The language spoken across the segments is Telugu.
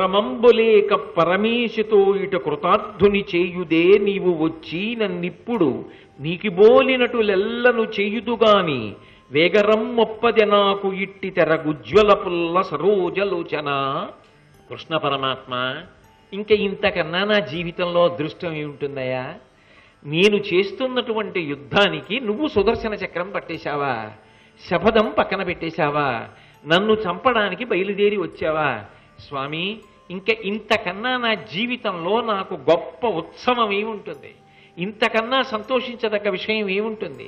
పరమంబులేక పరమేశుతో ఇటు కృతార్థుని చేయుదే నీవు వచ్చి నన్నిప్పుడు నీకి బోలినటులెల్లను చేయుదుగాని వేగరం మొప్పది నాకు ఇట్టి తెరగుజ్వల పుల్ల సరోజలోచన. కృష్ణ పరమాత్మ, ఇంక ఇంతకన్నా నా జీవితంలో అదృష్టం ఏముంటుందయ్యా? నేను చేస్తున్నటువంటి యుద్ధానికి నువ్వు సుదర్శన చక్రం పట్టేశావా? శపథం పక్కన పెట్టేశావా? నన్ను చంపడానికి బయలుదేరి వచ్చావా? స్వామి, ఇంక ఇంతకన్నా నా జీవితంలో నాకు గొప్ప ఉత్సవం ఏముంటుంది? ఇంతకన్నా సంతోషించదగ్గ విషయం ఏముంటుంది?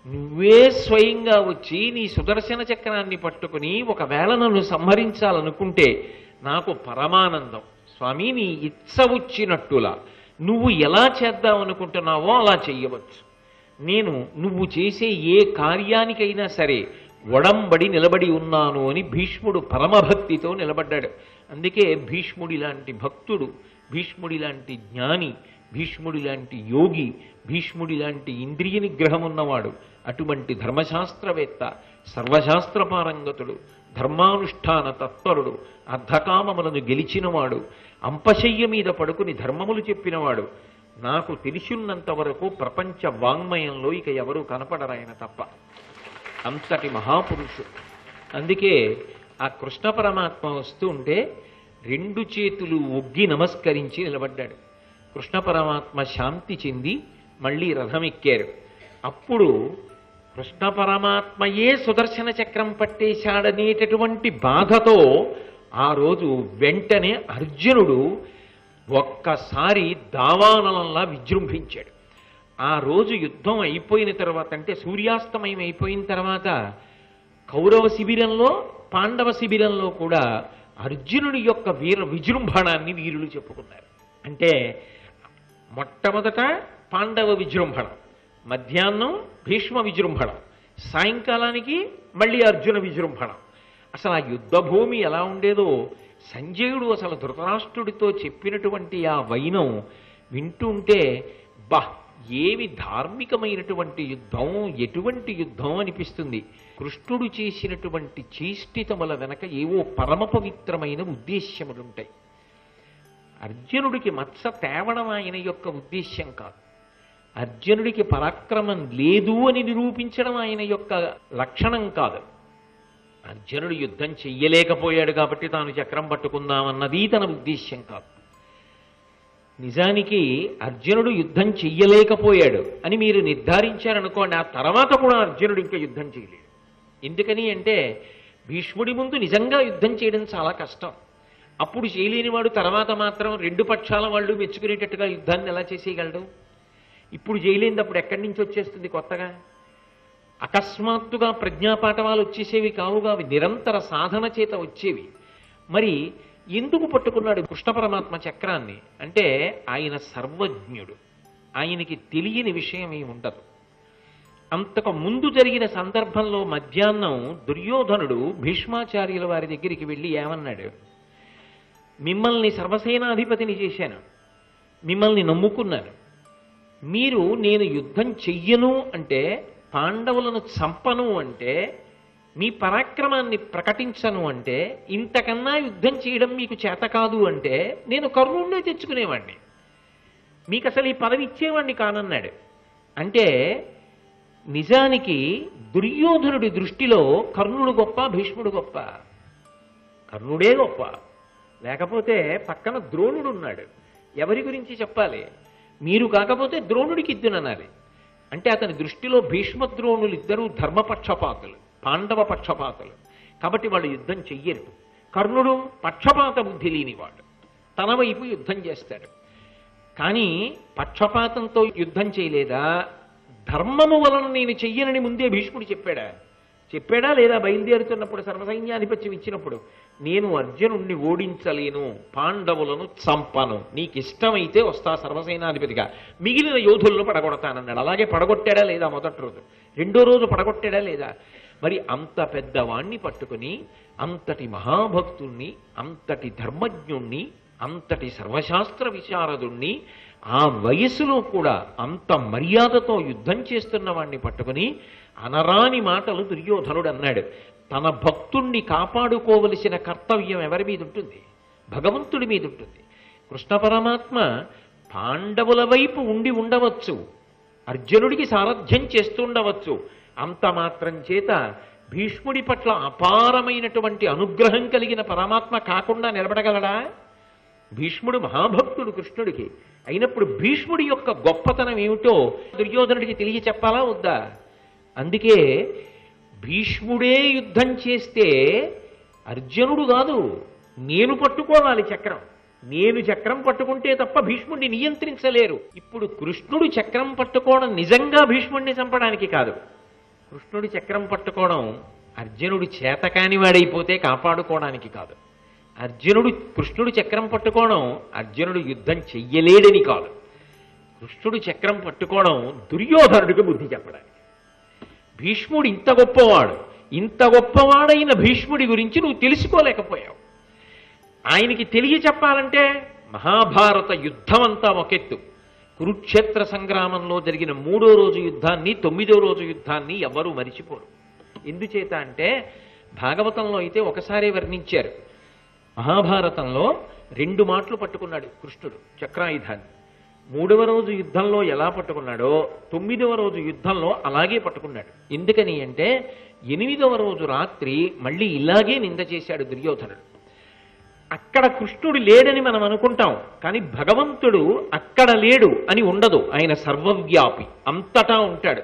నువ్వే స్వయంగా వచ్చి నీ సుదర్శన చక్రాన్ని పట్టుకుని ఒకవేళ నన్ను సంహరించాలనుకుంటే నాకు పరమానందం. స్వామి, నీ ఇచ్చ వచ్చినట్టులా నువ్వు ఎలా చేద్దామనుకుంటున్నావో అలా చెయ్యవచ్చు. నేను నువ్వు చేసే ఏ కార్యానికైనా సరే ఒడంబడి నిలబడి ఉన్నాను అని భీష్ముడు పరమభక్తితో నిలబడ్డాడు. అందుకే భీష్ముడి లాంటి భక్తుడు, భీష్ముడి లాంటి జ్ఞాని, భీష్ముడి లాంటి యోగి, భీష్ముడి లాంటి ఇంద్రియ నిగ్రహం ఉన్నవాడు, అటువంటి ధర్మశాస్త్రవేత్త, సర్వశాస్త్ర పారంగతుడు, ధర్మానుష్ఠాన తత్పరుడు, అర్ధకామములను గెలిచినవాడు, అంపశయ్య మీద పడుకుని ధర్మములు చెప్పినవాడు, నాకు తెలిసినంత వరకు ప్రపంచ వాంగ్మయంలో ఇక ఎవరూ కనపడరాయన తప్ప. అంతటి మహాపురుషుడు. అందుకే ఆ కృష్ణ పరమాత్మ వస్తూ ఉంటే రెండు చేతులు ఒగ్గి నమస్కరించి నిలబడ్డాడు. కృష్ణ పరమాత్మ శాంతి చెంది మళ్ళీ రథం ఎక్కారు. అప్పుడు కృష్ణ పరమాత్మయే సుదర్శన చక్రం పట్టేశాడనేటటువంటి బాధతో ఆ రోజు వెంటనే అర్జునుడు ఒక్కసారి దావానలంలా విజృంభించాడు. ఆ రోజు యుద్ధం అయిపోయిన తర్వాత, అంటే సూర్యాస్తమయం అయిపోయిన తర్వాత కౌరవ శిబిరంలో పాండవ శిబిరంలో కూడా అర్జునుడి యొక్క విజృంభణాన్ని వీరులు చెప్పుకున్నారు. అంటే మొట్టమొదట పాండవ విజృంభణం, మధ్యాహ్నం భీష్మ విజృంభణం, సాయంకాలానికి మళ్ళీ అర్జున విజృంభణం. అసలు ఆ యుద్ధభూమి ఎలా ఉండేదో సంజయుడు అసలు ధృతరాష్ట్రుడితో చెప్పినటువంటి ఆ వైనం వింటుంటే బా, ఏమి ధార్మికమైనటువంటి యుద్ధం, ఎటువంటి యుద్ధం అనిపిస్తుంది. కృష్ణుడు చేసినటువంటి చేష్టితముల వెనక ఏవో పరమ పవిత్రమైన ఉద్దేశ్యములుంటాయి. అర్జునుడికి మత్స తేవడం ఆయన యొక్క ఉద్దేశ్యం కాదు. అర్జునుడికి పరాక్రమం లేదు అని నిరూపించడం ఆయన యొక్క లక్షణం కాదు. అర్జునుడు యుద్ధం చెయ్యలేకపోయాడు కాబట్టి తాను చక్రం పట్టుకుందామన్నది తన ఉద్దేశ్యం కాదు. నిజానికి అర్జునుడు యుద్ధం చెయ్యలేకపోయాడు అని మీరు నిర్ధారించారనుకోండి, ఆ తర్వాత కూడా అర్జునుడు ఇంకా యుద్ధం చేయలేడు. ఎందుకని అంటే భీష్ముడి ముందు నిజంగా యుద్ధం చేయడం చాలా కష్టం. అప్పుడు చేయలేనివాడు తర్వాత మాత్రం రెండు పక్షాల వాళ్ళు మెచ్చుకునేటట్టుగా యుద్ధాన్ని ఎలా చేసేయగలడు? ఇప్పుడు చేయలేనిదప్పుడు ఎక్కడి నుంచి వచ్చేస్తుంది కొత్తగా? అకస్మాత్తుగా ప్రజ్ఞాపాఠవాలు వచ్చేసేవి కావుగా, అవి నిరంతర సాధన చేత వచ్చేవి. మరి ఎందుకు పట్టుకున్నాడు కృష్ణ పరమాత్మ చక్రాన్ని అంటే ఆయన సర్వజ్ఞుడు, ఆయనకి తెలియని విషయం ఏమి ఉండదు. అంతకు ముందు జరిగిన సందర్భంలో మధ్యాహ్నం దుర్యోధనుడు భీష్మాచార్యుల వారి దగ్గరికి వెళ్ళి ఏమన్నాడు? మిమ్మల్ని సర్వసేనాధిపతిని చేశాను, మిమ్మల్ని నమ్ముకున్నాను. మీరు నేను యుద్ధం చెయ్యను అంటే, పాండవులను చంపను అంటే, మీ పరాక్రమాన్ని ప్రకటించను అంటే, ఇంతకన్నా యుద్ధం చేయడం మీకు చేత కాదు అంటే నేను కర్ణుడినే తెచ్చుకునేవాడిని, మీకు అసలు ఈ పదవి ఇచ్చేవాడిని కానన్నాడు. అంటే నిజానికి దుర్యోధనుడి దృష్టిలో కర్ణుడు గొప్ప, భీష్ముడు గొప్ప? కర్ణుడే గొప్ప. లేకపోతే పక్కన ద్రోణుడు ఉన్నాడు, ఎవరి గురించి చెప్పాలి? మీరు కాకపోతే ద్రోణుడికి ఇద్దుననాలి. అంటే అతని దృష్టిలో భీష్మద్రోణులు ఇద్దరూ ధర్మపక్షపాతులు, పాండవ పక్షపాతులు. కాబట్టి వాళ్ళు యుద్ధం చెయ్యరు. కర్ణుడు పక్షపాత బుద్ధి లేనివాడు, తన వైపు యుద్ధం చేస్తాడు. కానీ పక్షపాతంతో యుద్ధం చేయలేదా? ధర్మము వలన నేను చెయ్యనని ముందే భీష్ముడు చెప్పాడా లేదా? బయలుదేరుతున్నప్పుడు సర్వసైన్యాధిపత్యం ఇచ్చినప్పుడు నేను అర్జునుణ్ణి ఓడించలేను, పాండవులను చంపను, నీకు ఇష్టమైతే వస్తా సర్వసైనాధిపతిగా, మిగిలిన యోధులను పడగొడతానన్నాడు. అలాగే పడగొట్టాడా లేదా? మొదటి రోజు, రెండో రోజు పడగొట్టాడా లేదా? మరి అంత పెద్దవాణ్ణి పట్టుకుని, అంతటి మహాభక్తుణ్ణి, అంతటి ధర్మజ్ఞుణ్ణి, అంతటి సర్వశాస్త్ర విశారదుణ్ణి, ఆ వయస్సులో కూడా అంత మర్యాదతో యుద్ధం చేస్తున్న వాణ్ణి పట్టుకుని అనరాని మాటలు దుర్యోధనుడు అన్నాడు. తన భక్తుణ్ణి కాపాడుకోవలసిన కర్తవ్యం ఎవరి మీద ఉంటుంది? భగవంతుడి మీద ఉంటుంది. కృష్ణ పరమాత్మ పాండవుల వైపు ఉండి ఉండవచ్చు, అర్జునుడికి సారథ్యం చేస్తుండవచ్చు. అంత మాత్రం చేత భీష్ముడి పట్ల అపారమైనటువంటి అనుగ్రహం కలిగిన పరమాత్మ కాకుండా నిలబడగలడా? భీష్ముడు మహాభక్తుడు కృష్ణుడికి. అయినప్పుడు భీష్ముడి యొక్క గొప్పతనం ఏమిటో దుర్యోధనుడికి తెలియ చెప్పాలా వద్దా? అందుకే భీష్ముడే యుద్ధం చేస్తే అర్జునుడు కాదు, నేను పట్టుకోవాలి చక్రం. నేను చక్రం పట్టుకుంటే తప్ప భీష్ముడిని నియంత్రించలేరు. ఇప్పుడు కృష్ణుడు చక్రం పట్టుకోవడం నిజంగా భీష్ముడిని చంపడానికి కాదు. కృష్ణుడి చక్రం పట్టుకోవడం అర్జునుడు చేతకాని వాడైపోతే కాపాడుకోవడానికి కాదు. కృష్ణుడు చక్రం పట్టుకోవడం అర్జునుడు యుద్ధం చెయ్యలేడని కాదు. కృష్ణుడు చక్రం పట్టుకోవడం దుర్యోధనుడికి బుద్ధి చెప్పడానికి. భీష్ముడు ఇంత గొప్పవాడైన భీష్ముడి గురించి నువ్వు తెలుసుకోలేకపోయావు. ఆయనకి తెలియచెప్పాలంటే మహాభారత యుద్ధం అంతా ఒకెత్తు. కురుక్షేత్ర సంగ్రామంలో జరిగిన 3వ రోజు యుద్ధాన్ని 9వ రోజు యుద్ధాన్ని ఎవరూ మరిచిపోరు. ఎందుచేత అంటే భాగవతంలో అయితే ఒకసారి వర్ణించారు. మహాభారతంలో 2 మాటలు పట్టుకున్నాడు కృష్ణుడు చక్రాయుధాన్ని. 3వ రోజు యుద్ధంలో ఎలా పట్టుకున్నాడో 9వ రోజు యుద్ధంలో అలాగే పట్టుకున్నాడు. ఎందుకని అంటే 8వ రోజు రాత్రి మళ్ళీ ఇలాగే నింద చేశాడు దుర్యోధనుడు. అక్కడ కృష్ణుడు లేడని మనం అనుకుంటాం, కానీ భగవంతుడు అక్కడ లేడు అని ఉండదు. ఆయన సర్వవ్యాపి, అంతటా ఉంటాడు.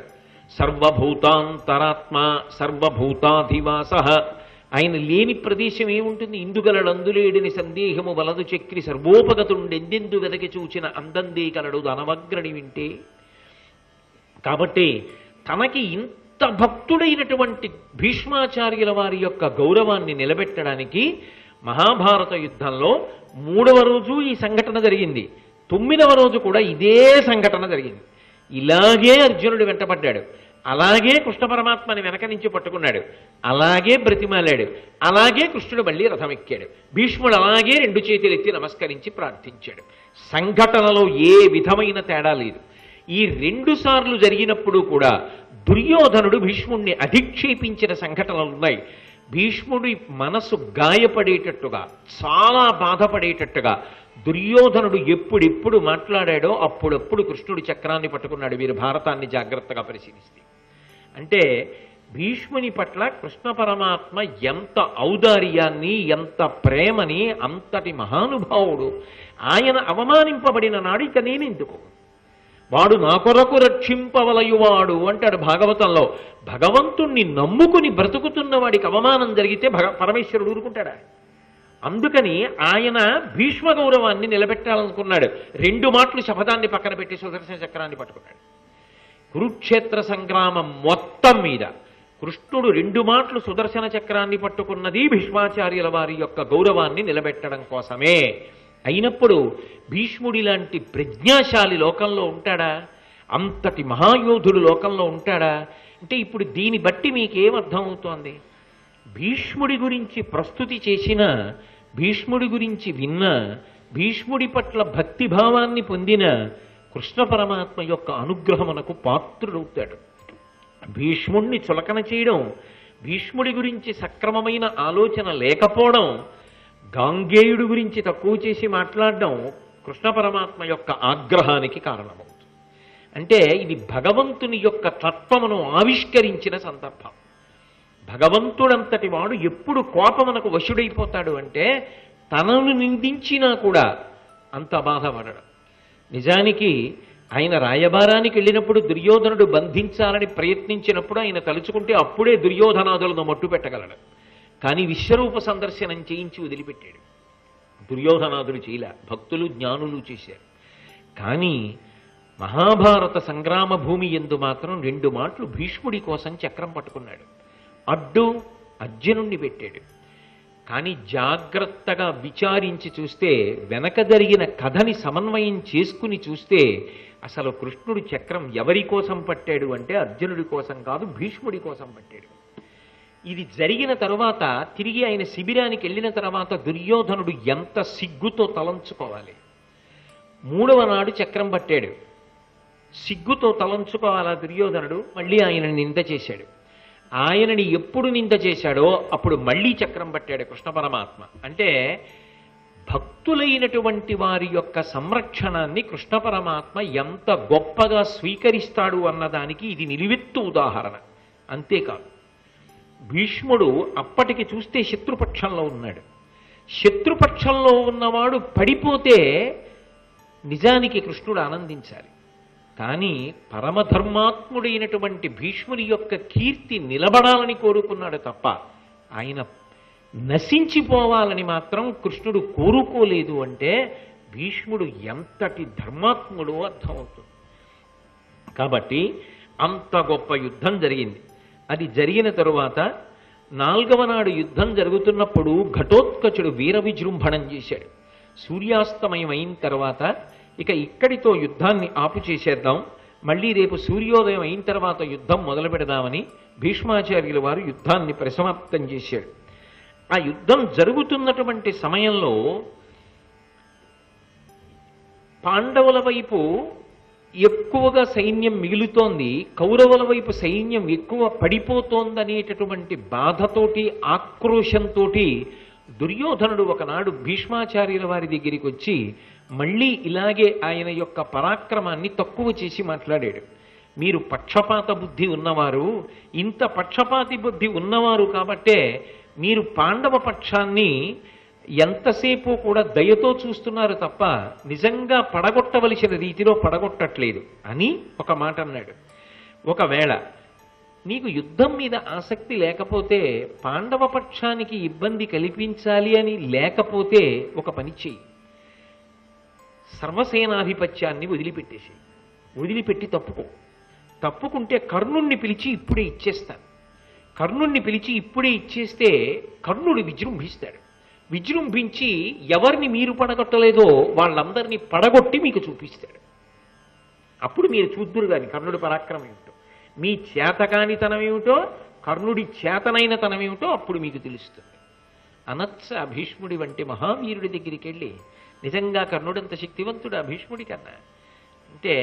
సర్వభూతాంతరాత్మ సర్వభూతాధివాస. ఆయన లేని ప్రదేశం ఏముంటుంది? ఇందుగలడందులేడిని సందేహము వలదు చక్రి సర్వోపగతుండెందెందు వెదకి చూచిన అందందే కలడు ధనవగ్రని వింటే. కాబట్టి తనకి ఇంత భక్తుడైనటువంటి భీష్మాచార్యుల వారి యొక్క గౌరవాన్ని నిలబెట్టడానికి మహాభారత యుద్ధంలో 3వ రోజు ఈ సంఘటన జరిగింది, 9వ రోజు కూడా ఇదే సంఘటన జరిగింది. ఇలాగే అర్జునుడు వెంటపడ్డాడు, అలాగే కృష్ణ పరమాత్మని వెనక నుంచి పట్టుకున్నాడు, అలాగే బ్రతిమాలాడు, అలాగే కృష్ణుడు మళ్ళీ రథం ఎక్కాడు. భీష్ముడు అలాగే 2 చేతులెత్తి నమస్కరించి ప్రార్థించాడు. సంఘటనలో ఏ విధమైన తేడా లేదు. ఈ 2 సార్లు జరిగినప్పుడు కూడా దుర్యోధనుడు భీష్ముడిని అధిక్షేపించిన సంఘటనలున్నాయి. భీష్ముడి మనసు గాయపడేటట్టుగా, చాలా బాధపడేటట్టుగా దుర్యోధనుడు ఎప్పుడెప్పుడు మాట్లాడాడో అప్పుడప్పుడు కృష్ణుడి చక్రాన్ని పట్టుకున్నాడు. వీరు భారతాన్ని జాగ్రత్తగా పరిశీలిస్తే అంటే భీష్ముని పట్ల కృష్ణ పరమాత్మ ఎంత ఔదార్యాన్ని, ఎంత ప్రేమని, అంతటి మహానుభావుడు. ఆయన అవమానింపబడిన నాడు ఇక నేనెందుకు, వాడు నా కొరకు రక్షింపవలయువాడు అంటాడు భాగవతంలో. భగవంతుణ్ణి నమ్ముకుని బ్రతుకుతున్న వాడికి అవమానం జరిగితే పరమేశ్వరుడు ఊరుకుంటాడా? అందుకని ఆయన భీష్మ గౌరవాన్ని నిలబెట్టాలనుకున్నాడు. 2 మాటలు శపథాన్ని పక్కన పెట్టి సుదర్శన చక్రాన్ని పట్టుకున్నాడు. కురుక్షేత్ర సంగ్రామం మొత్తం మీద కృష్ణుడు 2 మాటలు సుదర్శన చక్రాన్ని పట్టుకున్నది భీష్మాచార్యుల వారి యొక్క గౌరవాన్ని నిలబెట్టడం కోసమే. అయినప్పుడు భీష్ముడి లాంటి ప్రజ్ఞాశాలి లోకంలో ఉంటాడా? అంతటి మహాయోధుడు లోకంలో ఉంటాడా? అంటే ఇప్పుడు దీన్ని బట్టి మీకేమర్థం అవుతోంది? భీష్ముడి గురించి ప్రస్తుతి చేసిన, భీష్ముడి గురించి విన్న, భీష్ముడి పట్ల భక్తిభావాన్ని పొందిన కృష్ణ పరమాత్మ యొక్క అనుగ్రహమునకు పాత్రుడవుతాడు. భీష్ముణ్ణి చులకన చేయడం, భీష్ముడి గురించి సక్రమమైన ఆలోచన లేకపోవడం, గాంగేయుడి గురించి తక్కువ చేసి మాట్లాడడం కృష్ణ పరమాత్మ యొక్క ఆగ్రహానికి కారణమవుతుంది. అంటే ఇది భగవంతుని యొక్క తత్వమును ఆవిష్కరించిన సందర్భం. భగవంతుడంతటి వాడు ఎప్పుడు కోపమునకు వశుడైపోతాడు అంటే తనను నిందించినా కూడా అంత బాధపడడం. నిజానికి ఆయన రాయబారానికి వెళ్ళినప్పుడు దుర్యోధనుడు బంధించాలని ప్రయత్నించినప్పుడు ఆయన తలుచుకుంటే అప్పుడే దుర్యోధనాదులను మట్టు పెట్టగలడు. కానీ విశ్వరూప సందర్శనం చేయించి వదిలిపెట్టాడు. దుర్యోధనాదులు చేయలే, భక్తులు జ్ఞానులు చేశారు. కానీ మహాభారత సంగ్రామ భూమి యందు మాత్రం 2 మాటలు భీష్ముడి కోసం చక్రం పట్టుకున్నాడు. అడ్డు అర్జునుణ్ణి పెట్టాడు. కానీ జాగ్రత్తగా విచారించి చూస్తే, వెనక జరిగిన కథని సమన్వయం చేసుకుని చూస్తే అసలు కృష్ణుడు చక్రం ఎవరి కోసం పట్టాడు అంటే అర్జునుడి కోసం కాదు, భీష్ముడి కోసం పట్టాడు. ఇది జరిగిన తరువాత తిరిగి ఆయన శిబిరానికి వెళ్ళిన తర్వాత దుర్యోధనుడు ఎంత సిగ్గుతో తలంచుకోవాలి. 3వ నాడు చక్రం పట్టాడు, సిగ్గుతో తలంచుకోవాలా దుర్యోధనుడు. మళ్ళీ ఆయనని నింద చేశాడు. ఆయనని ఎప్పుడు నింద చేశాడో అప్పుడు మళ్ళీ చక్రం పట్టాడు కృష్ణ పరమాత్మ. అంటే భక్తులైనటువంటి వారి యొక్క సంరక్షణాన్ని కృష్ణ పరమాత్మ ఎంత గొప్పగా స్వీకరిస్తాడు అన్నదానికి ఇది నిలువెత్తు ఉదాహరణ. అంతేకాదు, భీష్ముడు అప్పటికి చూస్తే శత్రుపక్షంలో ఉన్నాడు. శత్రుపక్షంలో ఉన్నవాడు పడిపోతే నిజానికి కృష్ణుడు ఆనందించాలి. కానీ పరమధర్మాత్ముడైనటువంటి భీష్ముడి యొక్క కీర్తి నిలబడాలని కోరుకున్నాడు తప్ప ఆయన నశించిపోవాలని మాత్రం కృష్ణుడు కోరుకోలేదు. అంటే భీష్ముడు ఎంతటి ధర్మాత్ముడో అర్థమవుతుంది. కాబట్టి అంత గొప్ప యుద్ధం జరిగింది. అది జరిగిన తరువాత 4వ నాడు యుద్ధం జరుగుతున్నప్పుడు ఘటోత్కచుడు వీర విజృంభణం చేశాడు. సూర్యాస్తమయం అయిన తర్వాత ఇక ఇక్కడితో యుద్ధాన్ని ఆపు చేసేద్దాం, మళ్ళీ రేపు సూర్యోదయం అయిన తర్వాత యుద్ధం మొదలు పెడదామని భీష్మాచార్యుల వారు యుద్ధాన్ని పరిసమాప్తం చేశాడు. ఆ యుద్ధం జరుగుతున్నటువంటి సమయంలో పాండవుల వైపు ఎక్కువగా సైన్యం మిగులుతోంది, కౌరవుల వైపు సైన్యం ఎక్కువ పడిపోతోందనేటటువంటి బాధతోటి ఆక్రోశంతో దుర్యోధనుడు ఒకనాడు భీష్మాచార్యుల వారి దగ్గరికి వచ్చి మళ్ళీ ఇలాగే ఆయన యొక్క పరాక్రమాన్ని తక్కువ చేసి మాట్లాడాడు. మీరు పక్షపాత బుద్ధి ఉన్నవారు, ఇంత పక్షపాతి బుద్ధి ఉన్నవారు కాబట్టే మీరు పాండవ పక్షాన్ని ఎంతసేపు కూడా దయతో చూస్తున్నారు తప్ప నిజంగా పడగొట్టవలసిన రీతిలో పడగొట్టట్లేదు అని ఒక మాట అన్నాడు. ఒకవేళ నీకు యుద్ధం మీద ఆసక్తి లేకపోతే, పాండవ పక్షానికి ఇబ్బంది కల్పించాలి అని లేకపోతే ఒక పని చెయ్యి, సర్వసేనాధిపత్యాన్ని వదిలిపెట్టేసి వదిలిపెట్టి తప్పుకుంటే కర్ణుణ్ణి పిలిచి ఇప్పుడే ఇచ్చేస్తాను. కర్ణుణ్ణి పిలిచి ఇప్పుడే ఇచ్చేస్తే కర్ణుడు విజృంభిస్తాడు. విజృంభించి ఎవరిని మీరు పడగొట్టలేదో వాళ్ళందరినీ పడగొట్టి మీకు చూపిస్తాడు. అప్పుడు మీరు చూద్దురు కానీ కర్ణుడి పరాక్రమం ఏమిటో, మీ చేతకానితనం ఏమిటో, కర్ణుడి చేతనైన తనం ఏమిటో అప్పుడు మీకు తెలుస్తుంది. అనత్స భీష్ముడి వంటి మహావీరుడి దగ్గరికి వెళ్ళి, నిజంగా కర్ణుడంత శక్తివంతుడు భీష్ముడి కన్నా అంటే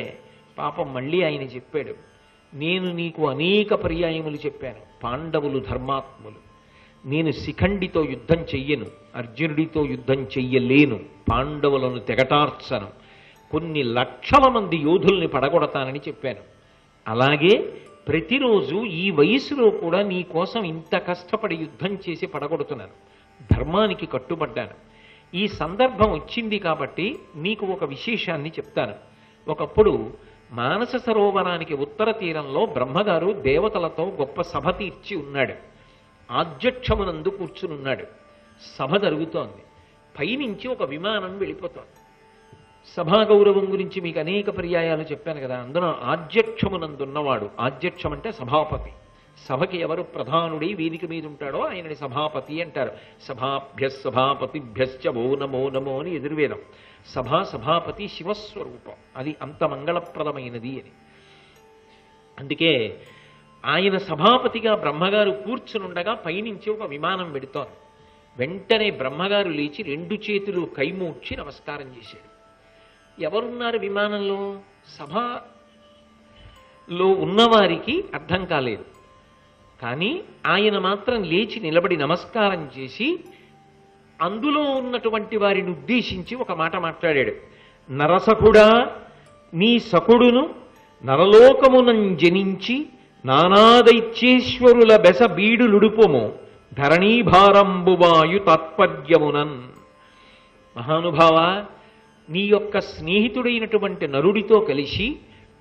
పాపం మళ్ళీ ఆయన చెప్పాడు, నేను నీకు అనేక పర్యాయములు చెప్పాను, పాండవులు ధర్మాత్ములు, నేను శిఖండితో యుద్ధం చెయ్యను, అర్జునుడితో యుద్ధం చెయ్యలేను, పాండవులను తెగటార్చను, కొన్ని లక్షల మంది యోధుల్ని పడగొడతానని చెప్పాను. అలాగే ప్రతిరోజు ఈ వయసులో కూడా నీ కోసం ఇంత కష్టపడి యుద్ధం చేసి పడగొడుతున్నాను, ధర్మానికి కట్టుబడ్డాను. ఈ సందర్భం వచ్చింది కాబట్టి నీకు ఒక విశేషాన్ని చెప్తాను. ఒకప్పుడు మానస సరోవరానికి ఉత్తర తీరంలో బ్రహ్మగారు దేవతలతో గొప్ప సభ తీర్చి ఉన్నాడు. ఆధ్యక్షమునందు కూర్చునున్నాడు. సభ జరుగుతోంది. పైనుంచి ఒక విమానం వెళ్ళిపోతోంది. సభా గౌరవం గురించి మీకు అనేక పర్యాయాలు చెప్పాను కదా. అందులో ఆధ్యక్షమునందున్నవాడు, ఆధ్యక్షం అంటే సభాపతి, సభకి ఎవరు ప్రధానుడి వేదిక మీద ఉంటాడో ఆయనని సభాపతి అంటారు. సభాభ్య సభాపతిభ్యశ్చ ఓ నమో నమో అని ఎదుర్వేదం. సభాపతి శివస్వరూపం, అది అంత మంగళప్రదమైనది అని. అందుకే ఆయన సభాపతిగా బ్రహ్మగారు కూర్చునుండగా పైనుంచి ఒక విమానం పెడుతోంది. వెంటనే బ్రహ్మగారు లేచి 2 చేతులు కైమూడ్చి నమస్కారం చేశాడు. ఎవరున్నారు విమానంలో? సభలో ఉన్నవారికి అర్థం కాలేదు. కానీ ఆయన మాత్రం లేచి నిలబడి నమస్కారం చేసి అందులో ఉన్నటువంటి వారిని ఉద్దేశించి ఒక మాట మాట్లాడాడు. నరసకుడా, నీ సకుడును నరలోకమునం జనించి నానాదైత్యేశ్వరుల బెస బీడులుడుపుము ధరణీభారంబువాయు తాత్పర్యమునన్. మహానుభావ, నీ యొక్క స్నేహితుడైనటువంటి నరుడితో కలిసి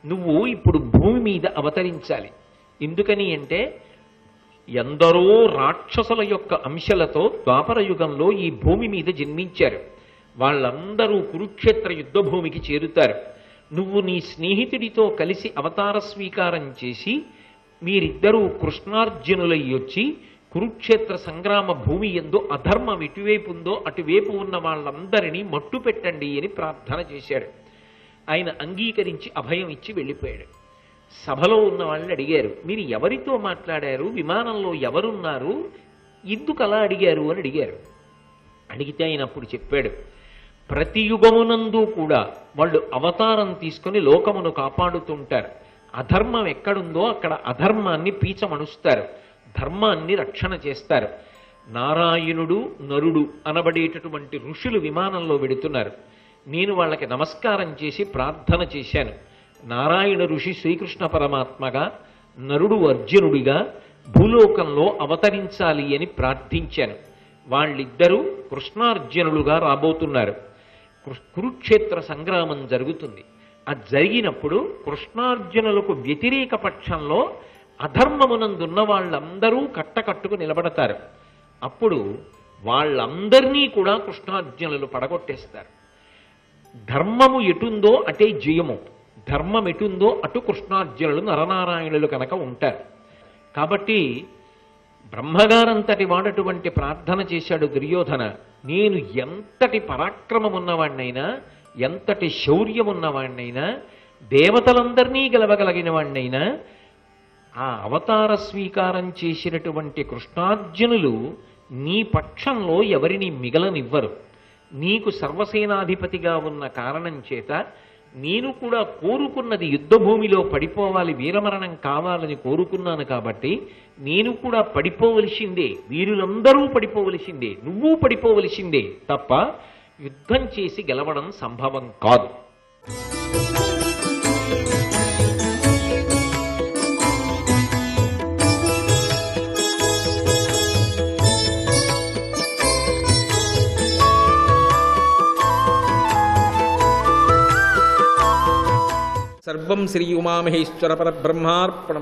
నువ్వు ఇప్పుడు భూమి మీద అవతరించాలి. ఎందుకని అంటే ఎందరో రాక్షసుల యొక్క అంశలతో ద్వాపర యుగంలో ఈ భూమి మీద జన్మించారు. వాళ్ళందరూ కురుక్షేత్ర యుద్ధభూమికి చేరుతారు. నువ్వు నీ స్నేహితుడితో కలిసి అవతార స్వీకారం చేసి మీరిద్దరూ కృష్ణార్జునులై వచ్చి కురుక్షేత్ర సంగ్రామ భూమి యందు అధర్మం ఎటువైపు ఉందో అటువైపు ఉన్న వాళ్ళందరినీ మట్టు పెట్టండి అని ప్రార్థన చేశాడు. ఆయన అంగీకరించి అభయం ఇచ్చి వెళ్ళిపోయాడు. సభలో ఉన్న వాళ్ళని అడిగారు, మీరు ఎవరితో మాట్లాడారు, విమానంలో ఎవరున్నారు, ఎందుకు అలా అడిగారు అని అడిగారు. అడిగితే ఆయన అప్పుడు చెప్పాడు, ప్రతి యుగమునందు కూడా వాళ్ళు అవతారం తీసుకొని లోకమును కాపాడుతుంటారు. అధర్మం ఎక్కడుందో అక్కడ అధర్మాన్ని పీచమణుస్తారు, ధర్మాన్ని రక్షణ చేస్తారు. నారాయణుడు నరుడు అనబడేటటువంటి ఋషులు విమానంలో వెడుతున్నారు. నేను వాళ్ళకి నమస్కారం చేసి ప్రార్థన చేశాను. నారాయణ ఋషి శ్రీకృష్ణ పరమాత్మగా, నరుడు అర్జునుడిగా భూలోకంలో అవతరించాలి అని ప్రార్థించాను. వాళ్ళిద్దరూ కృష్ణార్జునులుగా రాబోతున్నారు. కురుక్షేత్ర సంగ్రామం జరుగుతుంది. అది జరిగినప్పుడు కృష్ణార్జునులకు వ్యతిరేక పక్షంలో అధర్మమునందున్న వాళ్ళందరూ కట్టకట్టుకు నిలబడతారు. అప్పుడు వాళ్ళందరినీ కూడా కృష్ణార్జునులు పడగొట్టేస్తారు. ధర్మము ఎటుందో అటే జయము, ధర్మం ఎటుందో అటు కృష్ణార్జునులు నరనారాయణులు కనుక ఉంటారు. కాబట్టి బ్రహ్మగారంతటి వాడటువంటి ప్రార్థన చేశాడు దుర్యోధన. నేను ఎంతటి పరాక్రమమున్నవాణ్ణైనా, ఎంతటి శౌర్యమున్నవాణ్ణైనా, దేవతలందరినీ గెలవగలిగిన వాణ్ణైనా, ఆ అవతార స్వీకారం చేసినటువంటి కృష్ణార్జునులు నీ పక్షంలో ఎవరిని మిగలనివ్వరు. నీకు సర్వసేనాధిపతిగా ఉన్న కారణం చేత నేను కూడా కోరుకున్నది యుద్ధభూమిలో పడిపోవాలి, వీరమరణం కావాలని కోరుకున్నాను. కాబట్టి నేను కూడా పడిపోవలసిందే, వీరులందరూ పడిపోవలసిందే, నువ్వు పడిపోవలసిందే తప్ప యుద్ధం చేసి గెలవడం సంభవం కాదు. సర్వం శ్రీ ఉమామహేశ్వర పరబ్రహ్మార్పణమస్తు.